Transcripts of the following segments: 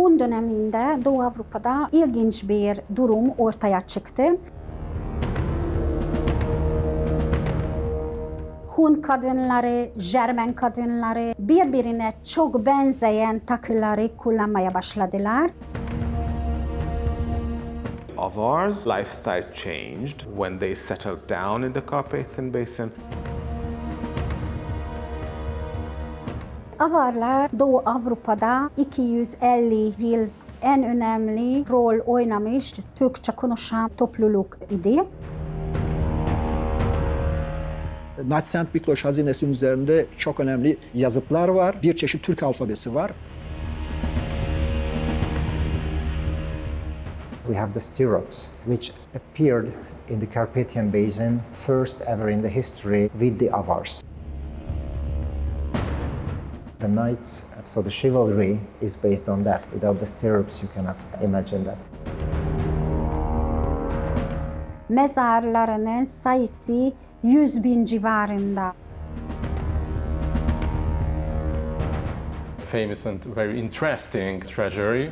Hun döneminde Doğu Avrupa'da ilginç bir durum ortaya çıktı. Hun kadınları, Jermen kadınları birbirine çok benzeyen takıları kullanmaya başladılar. Avars' lifestyle changed when they settled down in the Carpathian Basin. Avarlar Doğu Avrupa'da 250 yıl en önemli rol oynamış Türkçe konuşan topluluk idi. Naçsent Bikloş hazinesinin üzerinde çok önemli yazıtlar var. Bir çeşit Türk alfabesi var. We have the stirrups, which appeared in the Carpathian Basin first ever in the history with the Avars. The knights, so the chivalry is based on that. Without the stirrups, you cannot imagine that. Mezarlarının sayısı 100.000 civarında. Famous and very interesting treasury.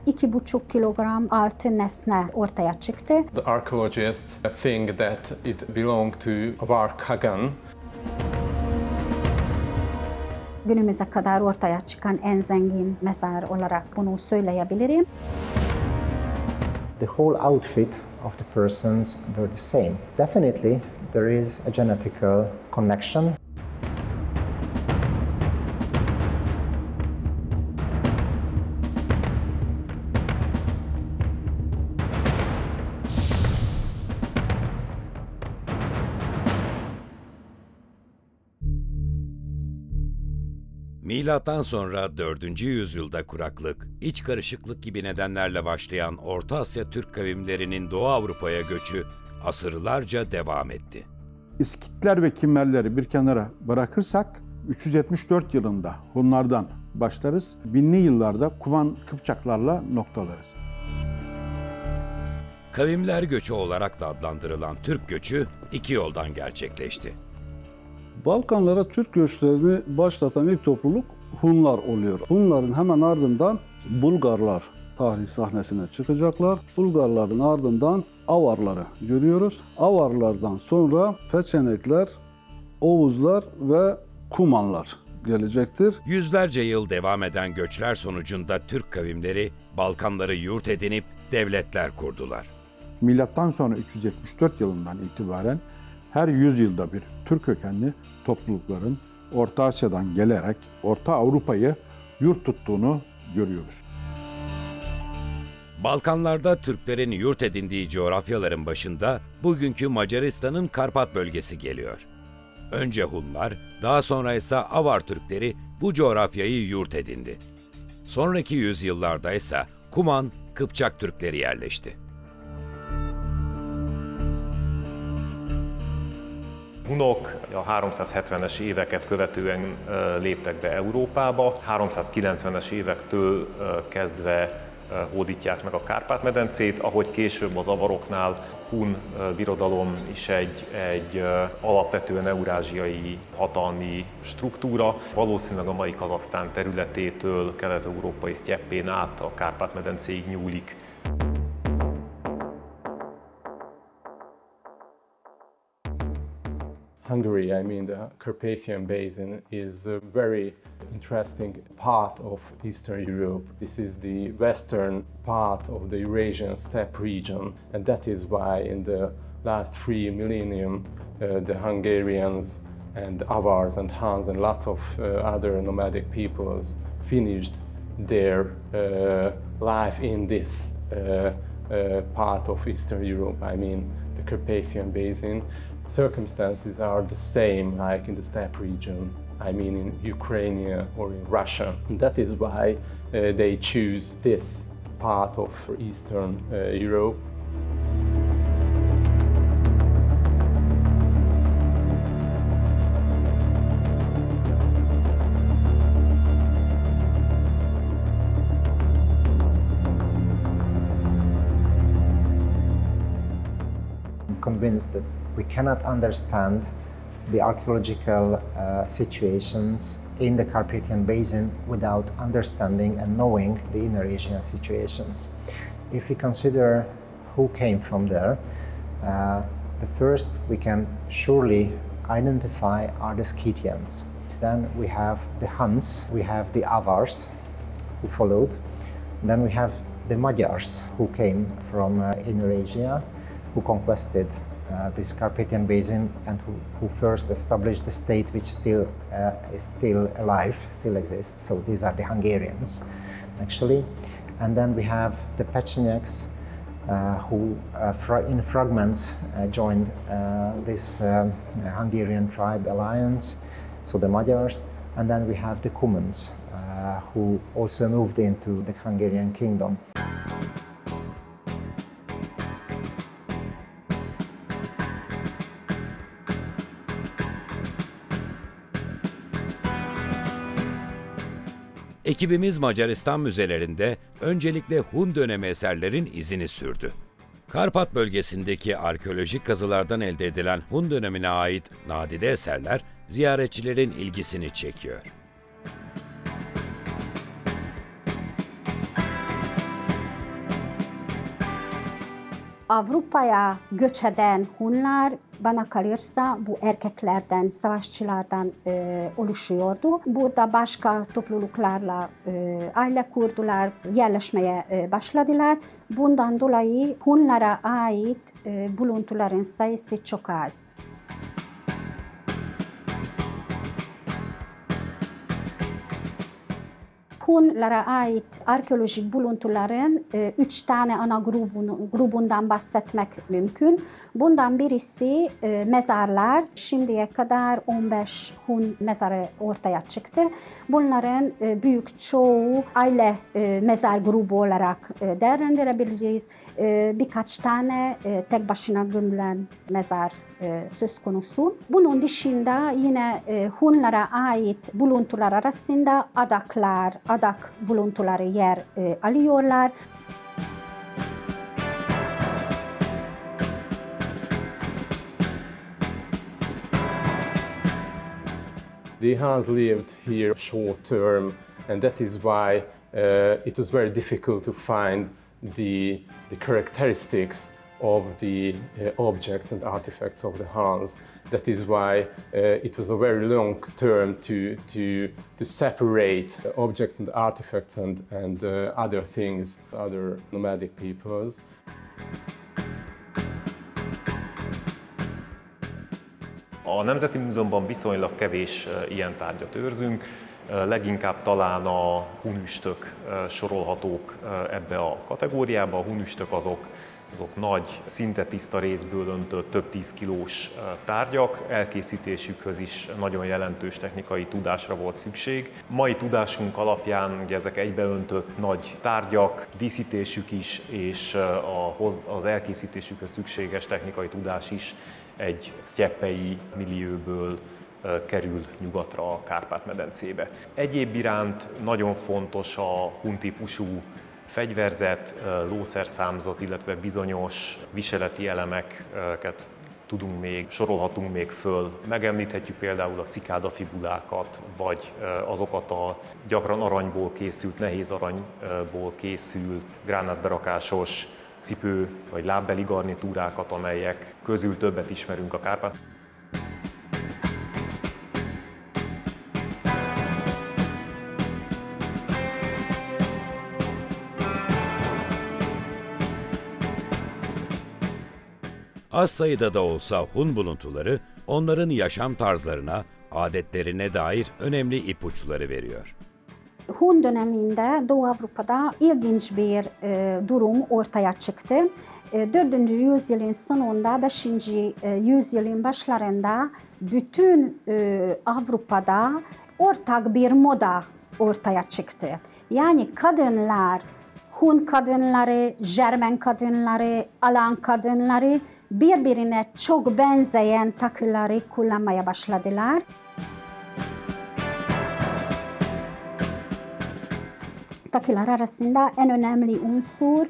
2,5 kilogram altın nesne ortaya çıktı. The archaeologists think that it belonged to Avar Kagan. Günümüze kadar ortaya çıkan en zengin mezar olarak bunu söyleyebilirim. The whole outfit of the persons were the same. Definitely, there is a genetical connection. Milattan sonra 4. yüzyılda kuraklık, iç karışıklık gibi nedenlerle başlayan Orta Asya Türk kavimlerinin Doğu Avrupa'ya göçü asırlarca devam etti. İskitler ve Kimmerleri bir kenara bırakırsak 374 yılında Hunlardan başlarız. 1000'li yıllarda Kuman Kıpçaklarla noktalarız. Kavimler göçü olarak da adlandırılan Türk göçü iki yoldan gerçekleşti. Balkanlara Türk göçlerini başlatan ilk topluluk Hunlar oluyor. Hunların hemen ardından Bulgarlar tarih sahnesine çıkacaklar. Bulgarların ardından Avarları görüyoruz. Avarlardan sonra Peçenekler, Oğuzlar ve Kumanlar gelecektir. Yüzlerce yıl devam eden göçler sonucunda Türk kavimleri Balkanları yurt edinip devletler kurdular. Milattan sonra 374 yılından itibaren her 100 yılda bir Türk kökenli toplulukların Orta Asya'dan gelerek Orta Avrupa'yı yurt tuttuğunu görüyoruz. Balkanlarda Türklerin yurt edindiği coğrafyaların başında bugünkü Macaristan'ın Karpat bölgesi geliyor. Önce Hunlar, daha sonra ise Avar Türkleri bu coğrafyayı yurt edindi. Sonraki yüzyıllarda ise Kuman, Kıpçak Türkleri yerleşti. Hunok a 370-es éveket követően léptek be Európába. 390-es évektől kezdve hódítják meg a Kárpát-medencét, ahogy később az avaroknál hun birodalom is egy alapvetően eurázsiai hatalmi struktúra. Valószínűleg a mai Kazahsztán területétől kelet-európai sztyeppén át a Kárpát-medencéig nyúlik. Hungary, I mean the Carpathian Basin, is a very interesting part of Eastern Europe. This is the western part of the Eurasian steppe region, and that is why in the last 3 millennium the Hungarians and Avars and Huns and lots of other nomadic peoples finished their life in this part of Eastern Europe, I mean the Carpathian Basin. Circumstances are the same like in the steppe region, I mean in Ukraine or in Russia. That is why they choose this part of Eastern Europe. I'm convinced that we cannot understand the archaeological situations in the Carpathian Basin without understanding and knowing the inner Asian situations. If we consider who came from there, the first we can surely identify are the Scythians. Then we have the Huns, we have the Avars who followed. Then we have the Magyars who came from Inner Asia, who conquested this Carpathian Basin and who first established the state which still is still alive, still exists. So these are the Hungarians, actually. And then we have the Pechenegs, who in fragments joined this Hungarian tribe alliance, so the Magyars. And then we have the Cumans, who also moved into the Hungarian kingdom. Ekibimiz Macaristan müzelerinde öncelikle Hun dönemi eserlerin izini sürdü. Karpat bölgesindeki arkeolojik kazılardan elde edilen Hun dönemine ait nadide eserler ziyaretçilerin ilgisini çekiyor. Avrupa'ya göç eden Hunlar bana kalırsa bu erkeklerden, savaşçılardan oluşuyordu. Burada başka topluluklarla aile kurdular, yerleşmeye başladılar. Bundan dolayı Hunlara ait buluntuların sayısı çok az. Hunlara ait arkeolojik buluntuların 3 tane ana grubundan bahsetmek mümkün. Bundan birisi mezarlar. Şimdiye kadar 15 Hun mezarı ortaya çıktı. Bunların büyük çoğu aile mezar grubu olarak değerlendirebiliriz. Birkaç tane tek başına gömülen mezar söz konusu. Bunun dışında yine Hunlara ait buluntular arasında adaklar, adak buluntuları yer alıyorlar. The Huns lived here short term, and that is why it was very difficult to find the characteristics of the objects and artifacts of the Huns. That is why it was a very long term to separate objects and artifacts and other things, other nomadic peoples. A Nemzeti Múzeumban viszonylag kevés ilyen tárgyat őrzünk, leginkább talán a hunüstök sorolhatók ebbe a kategóriába. A hunüstök azok nagy, szinte tiszta részből öntött, több 10 kilós tárgyak, elkészítésükhöz is nagyon jelentős technikai tudásra volt szükség. Mai tudásunk alapján ugye ezek egybeöntött nagy tárgyak, díszítésük is és az elkészítésükhöz szükséges technikai tudás is egy sztyeppei millióből kerül nyugatra a Kárpát-medencébe. Egyéb iránt nagyon fontos a hun-típusú fegyverzet, lószerszámzat, illetve bizonyos viseleti elemeket sorolhatunk még föl. Megemlíthetjük például a cikádafibulákat, vagy azokat a gyakran aranyból készült, nehéz aranyból készült gránátberakásos cipő vagy lábbeli garnitúrákat, amelyek közül többet ismerünk a Kárpát. Az sayıda da olsa Hun buluntuları onların yaşam tarzlarına, adetlerine dair önemli ipuçları veriyor. Hun döneminde Doğu Avrupa'da ilginç bir durum ortaya çıktı. 4. yüzyılın sonunda 5. yüzyılın başlarında bütün Avrupa'da ortak bir moda ortaya çıktı. Yani kadınlar, Hun kadınları, Jermen kadınları, Alan kadınları birbirine çok benzeyen takıları kullanmaya başladılar. Takılar arasında en önemli unsur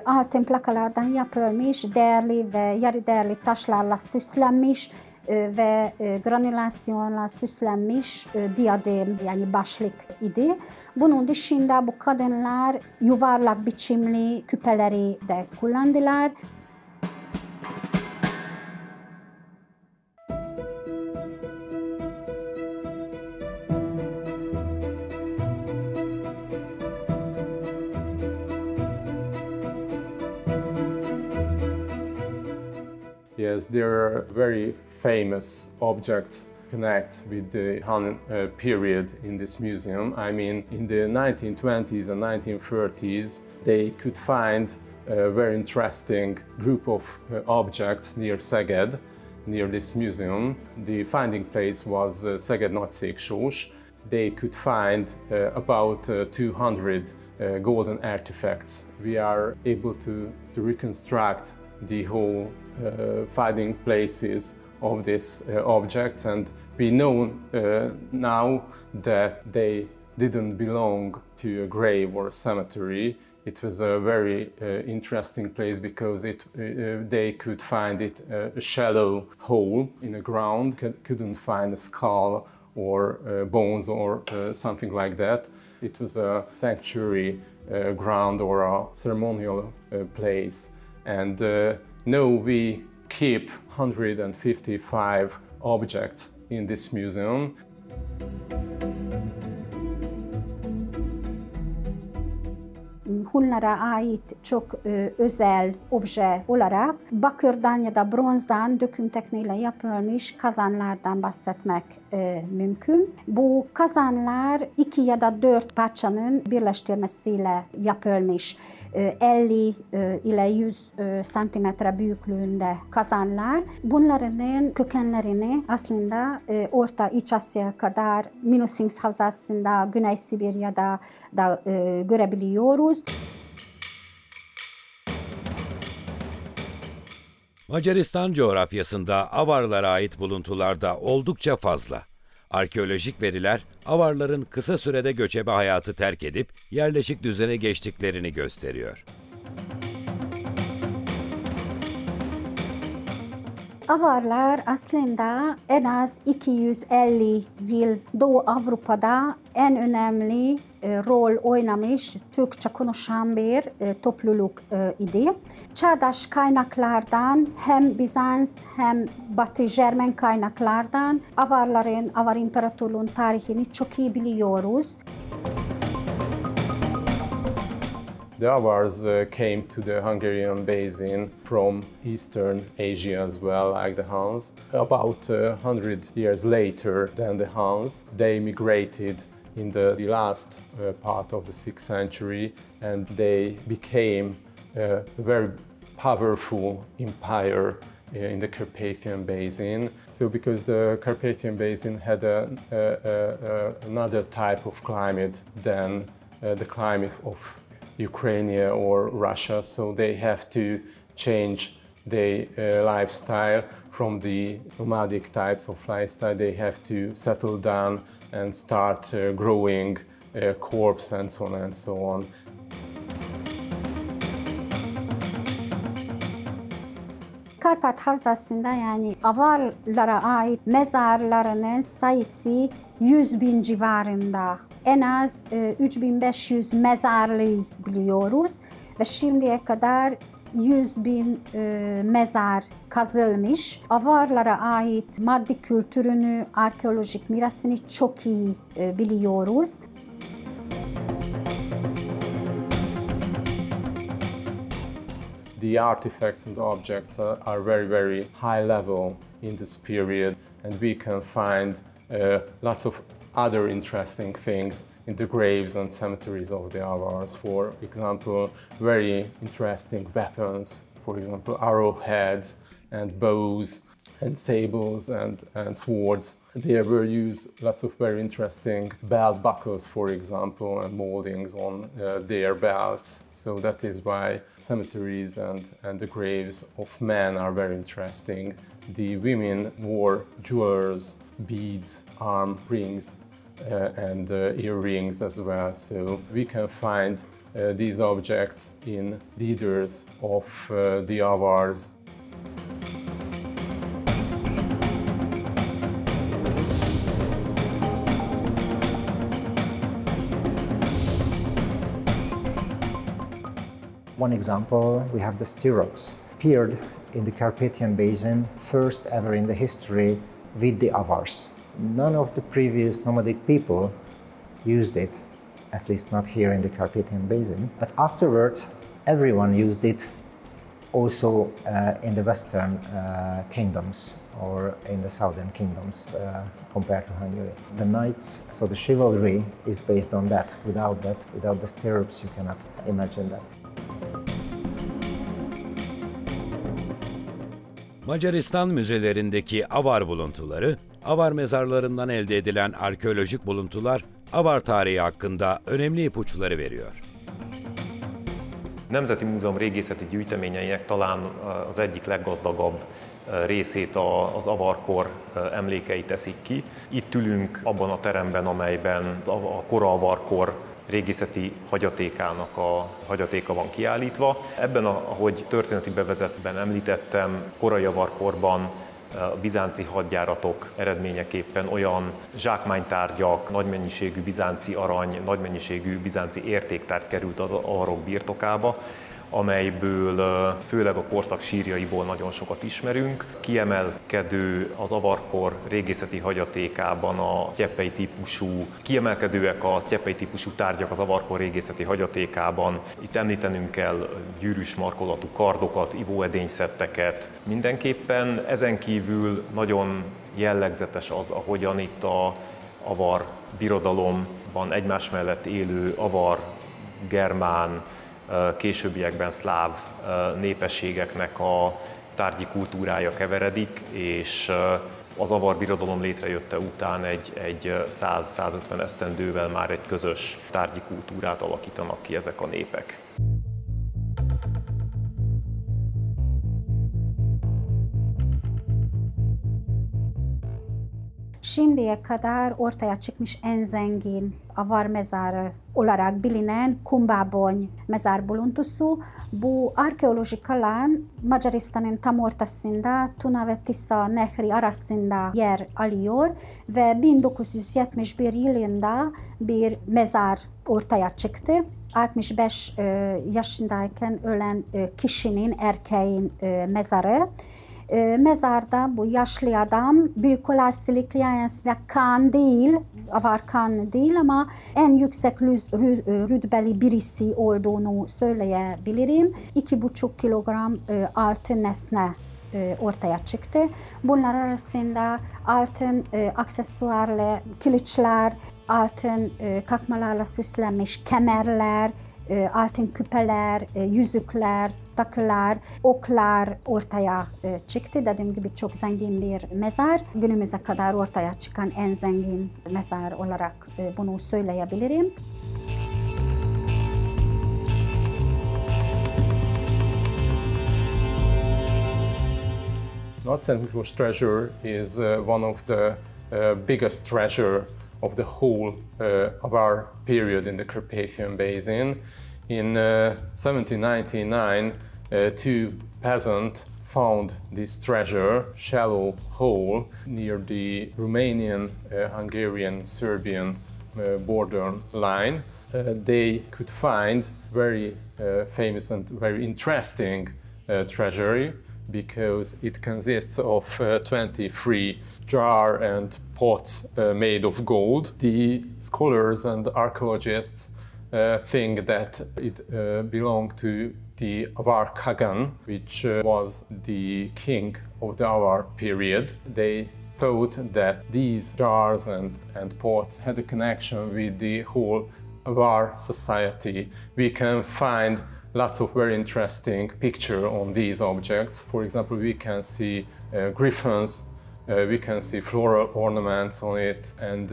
altın plakalardan yapılmış değerli ve yarı değerli taşlarla süslenmiş ve granülasyonla süslenmiş diadem yani başlık idi. Bunun dışında bu kadınlar yuvarlak biçimli küpeleri de kullandılar. Yes, there are very famous objects connect with the Han period in this museum. I mean, in the 1920s and 1930s, they could find a very interesting group of objects near Szeged, near this museum. The finding place was Szeged Nagyszéksós. They could find about 200 golden artifacts. We are able to reconstruct the whole finding places of these objects, and we know now that they didn't belong to a grave or a cemetery. It was a very interesting place because they could find it a shallow hole in the ground, couldn't find a skull or bones or something like that. It was a sanctuary ground or a ceremonial place. And now we keep 155 objects in this museum. Hunlara ait çok özel obje olarak bakırdan ya da bronzdan döküm tekniğiyle yapılmış kazanlardan bahsetmek mümkün. Bu kazanlar 2 ya da 4 parçanın birleştirmesiyle yapılmış. 50 ile 100 santimetre büyüklüğünde kazanlar. Bunların kökenlerini aslında Orta İç Asya'ya kadar Minusins Havzası'nda, Güney Sibirya'da da görebiliyoruz. Macaristan coğrafyasında Avarlara ait buluntular da oldukça fazla. Arkeolojik veriler Avarların kısa sürede göçebe hayatı terk edip yerleşik düzene geçtiklerini gösteriyor. Avarlar aslında en az 250 yıl Doğu Avrupa'da en önemli rol oynamış Türkçe konuşan bir topluluk idi. Çağdaş kaynaklardan hem Bizans hem Batı Jermen kaynaklardan Avar İmparatorluğu'nun tarihini çok iyi biliyoruz. The Avars came to the Hungarian basin from Eastern Asia as well, like the Huns. About 100 years later than the Huns, they migrated in the last part of the 6th century, and they became a very powerful empire in the Carpathian Basin. So because the Carpathian Basin had another type of climate than the climate of Ukraine or Russia, so they have to change their lifestyle from the nomadic types of lifestyle. They have to settle down and start growing crops and so on and so on. Karpat Havzası'nda yani Avarlara ait mezarlarının sayısı 100.000 civarında. En az 3500 mezarlığı biliyoruz ve şimdiye kadar 100.000 mezar kazılmış. Avarlara ait maddi kültürünü, arkeolojik mirasını çok iyi biliyoruz. The artifacts and objects are very, very high level in this period, and we can find lots of other interesting things in the graves and cemeteries of the Avars. For example, very interesting weapons, for example, arrowheads and bows and sables and swords. There were used lots of very interesting belt buckles, for example, and moldings on their belts. So that is why cemeteries and the graves of men are very interesting. The women wore jewels, beads, arm rings, and earrings as well. So we can find these objects in leaders of the Avars. One example, we have the stirrups. Appeared in the Carpathian Basin, first ever in the history, with the Avars. None of the previous nomadic people used it, at least not here in the Carpathian Basin. But afterwards, everyone used it also in the Western kingdoms or in the Southern kingdoms compared to Hungary. The knights, so the chivalry is based on that. Without the stirrups, you cannot imagine that. Macaristan müzelerindeki Avar buluntuları, Avar mezarlarından elde edilen arkeolojik buluntular, Avar tarihi hakkında önemli ipuçları veriyor. Nemzeti Múzeum régészeti gyűjteményeinek talán az egyik leggazdagabb részét az avarkor emlékei teszik ki. Itt ülünk abban a teremben, amelyben a kora avarkor régészeti hagyatékának a hagyatéka van kiállítva. Ebben, ahogy történeti bevezetőben említettem, korai avarkorban a bizánci hadjáratok eredményeképpen olyan zsákmánytárgyak, nagy mennyiségű bizánci arany, nagy mennyiségű bizánci értéktárgy került az avarok birtokába, amelyből főleg a korszak sírjaiból nagyon sokat ismerünk. Kiemelkedő az avarkor régészeti hagyatékában a sztyeppei típusú, kiemelkedőek a sztyeppei típusú tárgyak az avarkor régészeti hagyatékában. Itt említenünk kell gyűrűs markolatú kardokat, ivóedényszetteket. Mindenképpen ezen kívül nagyon jellegzetes az, ahogyan itt a avar birodalomban egymás mellett élő avar, germán, későbbiekben szláv népességeknek a tárgyi kultúrája keveredik, és az avar birodalom létrejötte után egy 100-150 esztendővel már egy közös tárgyi kultúrát alakítanak ki ezek a népek. Şimdiye kadar ortaya çıkmış en zengin avar mezarı olarak bilinen Kumbabony mezar buluntusu bu arkeolojik alan Macaristan'ın tam ortasında Tuna ve Tisa Nehri arasında yer alıyor ve 1971 yılında bir mezar ortaya çıktı. 65 yaşındayken ölen kişinin, erkeğin mezarı. Mezarda bu yaşlı adam büyük olasılıkla yani kan değil, avar kan değil ama en yüksek rütbeli birisi olduğunu söyleyebilirim. 2,5 kilogram altın nesne ortaya çıktı. Bunlar arasında altın aksesuarlı kılıçlar, altın kakmalarla süslenmiş kemerler, altın küpeler, yüzükler, takılar, oklar ortaya çıktı. Dediğim gibi çok zengin bir mezar. Günümüze kadar ortaya çıkan en zengin mezar olarak bunu söyleyebilirim. North St. Miklós treasure is one of the biggest treasure of the whole of our period in the Carpathian Basin. In 1799, two peasants found this treasure, shallow hole near the Romanian, Hungarian, Serbian border line. They could find very famous and very interesting treasury because it consists of 23 jars and pots made of gold. The scholars and archaeologists think that it belonged to the Avar Khagan, which was the king of the Avar period. They thought that these jars and pots had a connection with the whole Avar society. We can find lots of very interesting pictures on these objects. For example, we can see griffins, we can see floral ornaments on it, and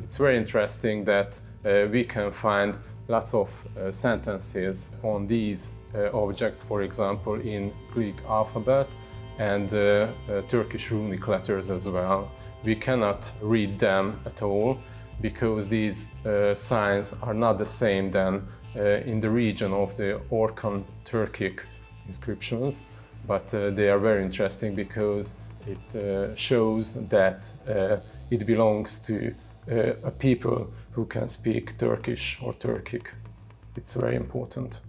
it's very interesting that we can find lots of sentences on these objects, for example, in Greek alphabet and Turkish runic letters as well. We cannot read them at all because these signs are not the same than in the region of the Orkan Turkic inscriptions, but they are very interesting because it shows that it belongs to a people who can speak Turkish or Turkic. It's very important.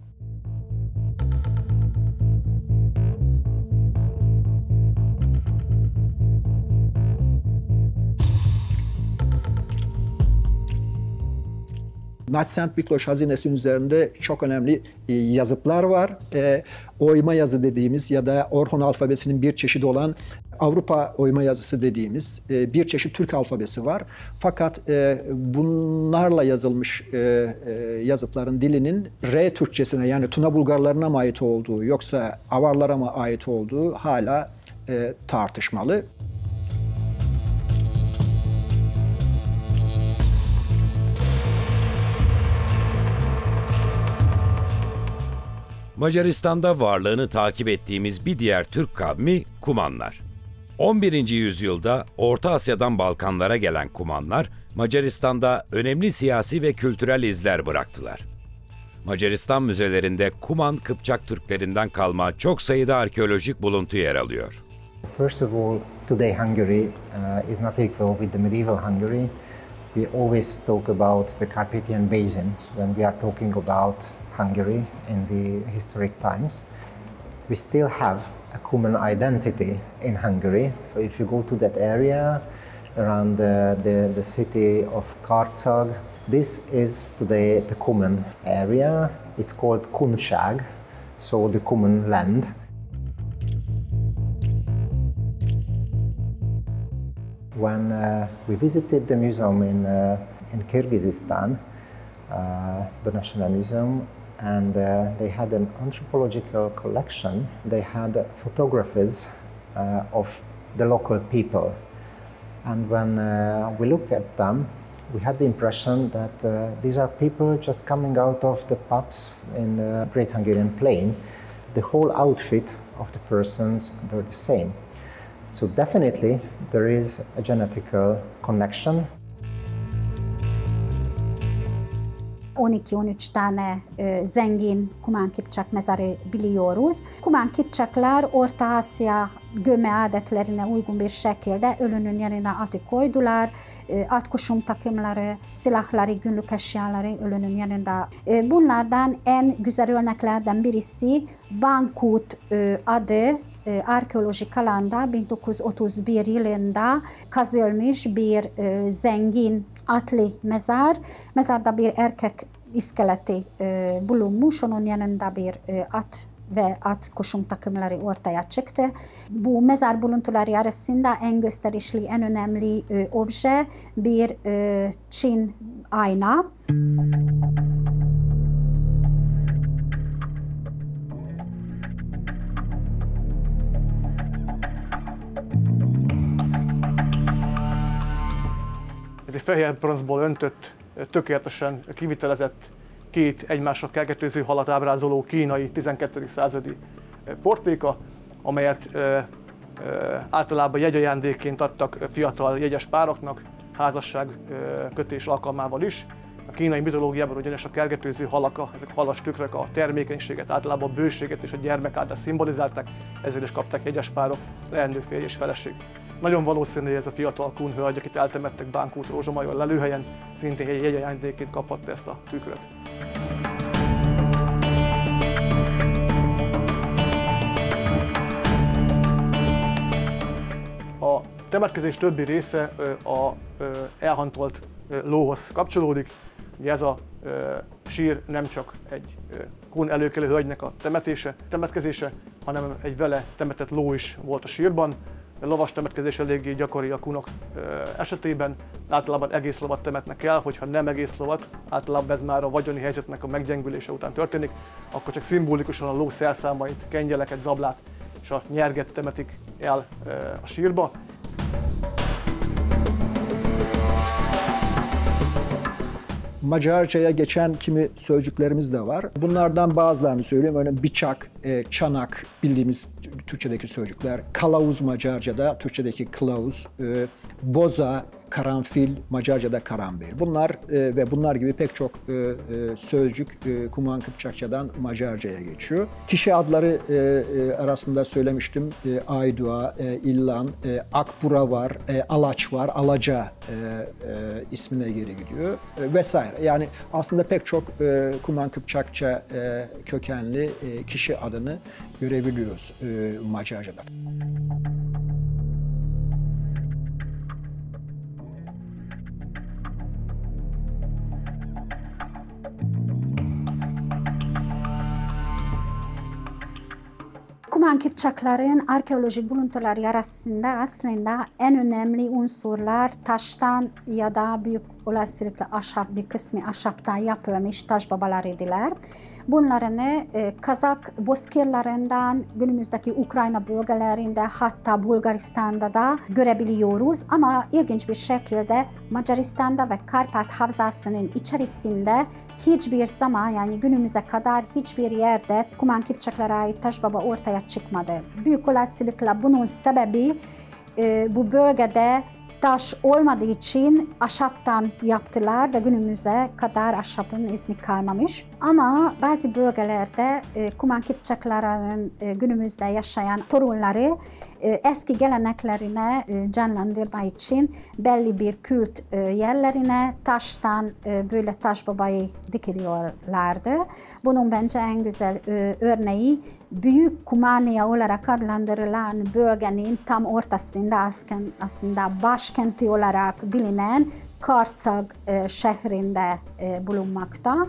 Naçsent Bikloş hazinesinin üzerinde çok önemli yazıtlar var. Oyma yazı dediğimiz ya da Orhon alfabesinin bir çeşidi olan Avrupa oyma yazısı dediğimiz bir çeşit Türk alfabesi var. Fakat bunlarla yazılmış yazıtların dilinin R Türkçesine yani Tuna Bulgarlarına mı ait olduğu yoksa Avarlara mı ait olduğu hala tartışmalı. Macaristan'da varlığını takip ettiğimiz bir diğer Türk kavmi Kumanlar. 11. yüzyılda Orta Asya'dan Balkanlara gelen Kumanlar, Macaristan'da önemli siyasi ve kültürel izler bıraktılar. Macaristan müzelerinde Kuman Kıpçak Türklerinden kalma çok sayıda arkeolojik buluntu yer alıyor. First of all, today Hungary is not equal with the medieval Hungary. We always talk about the Carpathian Basin when we are talking about Hungary in the historic times. We still have a common identity in Hungary. So if you go to that area around the city of Karcag, this is today the common area. It's called Kunság, so the common land. When we visited the museum in Kyrgyzstan, the National Museum, and they had an anthropological collection. They had photographies of the local people. And when we look at them, we had the impression that these are people just coming out of the pubs in the Great Hungarian Plain. The whole outfit of the persons were the same. So definitely there is a genetical connection. 12-13 tane zengin Kuman Kipçak mezarı biliyoruz. Kuman Kipçaklar Orta Asya gömme adetlerine uygun bir şekilde ölünün yanına atı koydular. At kuşum takımları, silahları, günlük eşyaları ölünün yanında. Bunlardan en güzel örneklerden birisi Bankut adı arkeolojik alanda 1931 yılında kazılmış bir zengin atlı mezar. Mezarda bir erkek iskeleti bulunmuş. Onun yanında bir at ve at kuşum takımları ortaya çıktı. Bu mezar buluntuları arasında en gösterişli, en önemli obje bir Çin ayna. Ez egy fehér bronzból öntött, tökéletesen kivitelezett két egymásra kelgetőző halat ábrázoló kínai 12. századi portéka, amelyet általában jegyajándékként adtak fiatal jegyes pároknak, házasság kötés alkalmával is. A kínai mitológiában ugyanis a kelgetőző halak, ezek halas tükrök a termékenységet, általában a bőséget és a gyermek által szimbolizálták, ezért is kapták jegyes párok, leendő férj és feleség. Nagyon valószínű, hogy ez a fiatal kun hölgy, akit eltemettek Bánkút Rózsamajor lelőhelyen, szintén egy jegyajándékként kaphatta ezt a tükröt. A temetkezés többi része a elhantolt lóhoz kapcsolódik. Ugye ez a sír nem csak egy kun előkelő hölgynek a temetkezése, hanem egy vele temetett ló is volt a sírban. A lovas temetkezés eléggé gyakori a kunok esetében. Általában egész lovat temetnek el, hogyha nem egész lovat, általában ez már a vagyoni helyzetnek a meggyengülése után történik, akkor csak szimbolikusan a ló szerszámait, kengyeleket, zablát és a nyerget temetik el a sírba. Macarca'ya geçen kimi sözcüklerimiz de var. Bunlardan bazılarını söyleyeyim. Örneğin bıçak, çanak bildiğimiz Türkçedeki sözcükler. Kılavuz Macarca'da, Türkçedeki kılavuz. Boza, karanfil, Macarca'da karanfil. Bunlar ve bunlar gibi pek çok sözcük Kuman Kıpçakça'dan Macarca'ya geçiyor. Kişi adları arasında söylemiştim. Aydua, İllan, Akbura var, Alaç var, Alaca ismine geri gidiyor vesaire. Yani aslında pek çok Kuman Kıpçakça kökenli kişi adını görebiliyoruz Macarca'da. Kuman Kipçakların arkeolojik buluntuları arasında aslında en önemli unsurlar taştan ya da büyük olasılıkla ahşap, bir kısmı ahşaptan yapılmış taş babalarıdılar. Bunların Kazak bozkırlarından günümüzdeki Ukrayna bölgelerinde hatta Bulgaristan'da da görebiliyoruz. Ama ilginç bir şekilde Macaristan'da ve Karpat Havzası'nın içerisinde hiçbir zaman, yani günümüze kadar hiçbir yerde Kuman Kipçaklara ait taş baba ortaya çıkmadı. Büyük olasılıkla bunun sebebi bu bölgede taş olmadığı için ahşaptan yaptılar ve günümüze kadar ahşapın izni kalmamış. Ama bazı bölgelerde Kuman Kipçakların günümüzde yaşayan torunları eski geleneklerine canlandırmak için belli bir kült yerlerine taştan böyle taş babayı dikiliyorlardı. Bunun bence en güzel örneği Büyük Kumanya olarak adlandırılan bölgenin tam ortasında aslında başkenti olarak bilinen Kartsag şehrinde bulunmakta.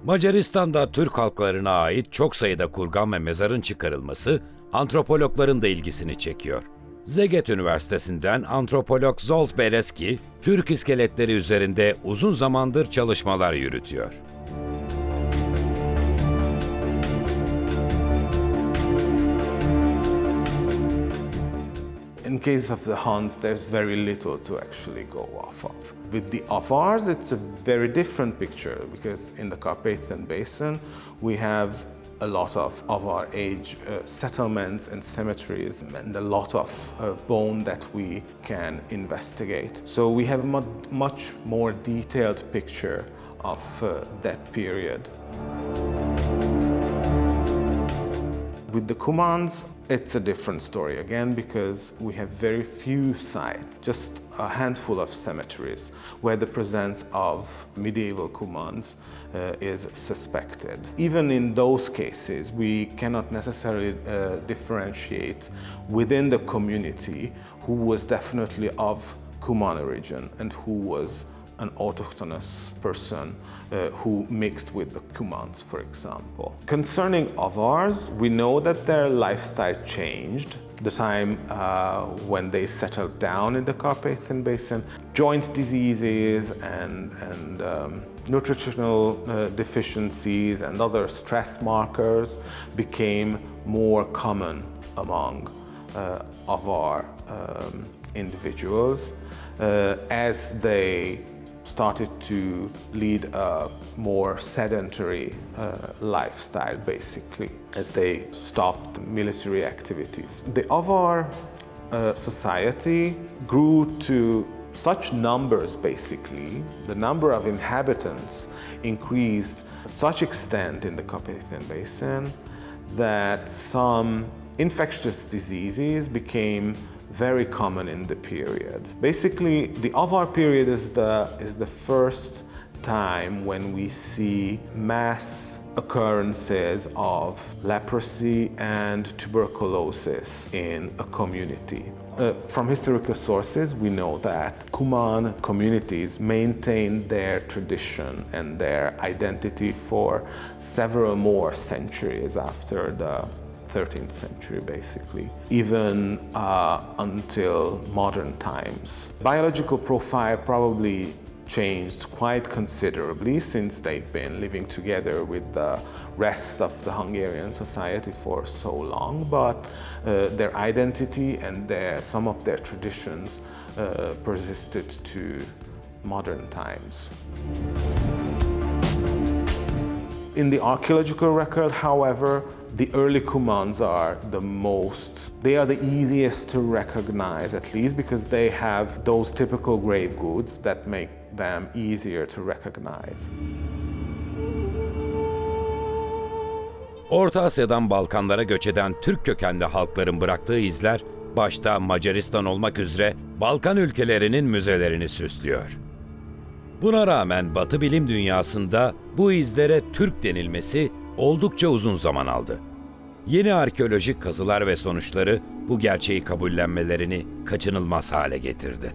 Macaristan'da Türk halklarına ait çok sayıda kurgan ve mezarın çıkarılması antropologların da ilgisini çekiyor. Szeged Üniversitesi'nden antropolog Zsolt Bereski, Türk iskeletleri üzerinde uzun zamandır çalışmalar yürütüyor. In case of the Huns, there's very little to actually go off of. With the Avars, it's a very different picture because in the Carpathian Basin, we have a lot of Avar age settlements and cemeteries and a lot of bone that we can investigate. So we have a much more detailed picture of that period. With the Kumans, it's a different story again because we have very few sites, just a handful of cemeteries where the presence of medieval Kumans is suspected. Even in those cases, we cannot necessarily differentiate within the community who was definitely of Kuman origin and who was an autochthonous person who mixed with the Kumans, for example. Concerning Avars, we know that their lifestyle changed the time when they settled down in the Carpathian Basin. Joint diseases and nutritional deficiencies and other stress markers became more common among Avar individuals as they started to lead a more sedentary lifestyle, basically, as they stopped military activities. The Avar society grew to such numbers, basically. The number of inhabitants increased to such extent in the Carpathian Basin that some infectious diseases became very common in the period. Basically, the Avar period is the first time when we see mass occurrences of leprosy and tuberculosis in a community. From historical sources, we know that Kuman communities maintained their tradition and their identity for several more centuries after the 13th century, basically, even until modern times. Biological profile probably changed quite considerably since they've been living together with the rest of the Hungarian society for so long, but their identity and some of their traditions persisted to modern times. In the archaeological record, however, the early Kumans are they are the easiest to recognize, at least because they have those typical grave goods that make them easier to recognize. Orta Asya'dan Balkanlara göç eden Türk kökenli halkların bıraktığı izler, başta Macaristan olmak üzere Balkan ülkelerinin müzelerini süslüyor. Buna rağmen Batı bilim dünyasında bu izlere Türk denilmesi oldukça uzun zaman aldı. Yeni arkeolojik kazılar ve sonuçları bu gerçeği kabullenmelerini kaçınılmaz hale getirdi.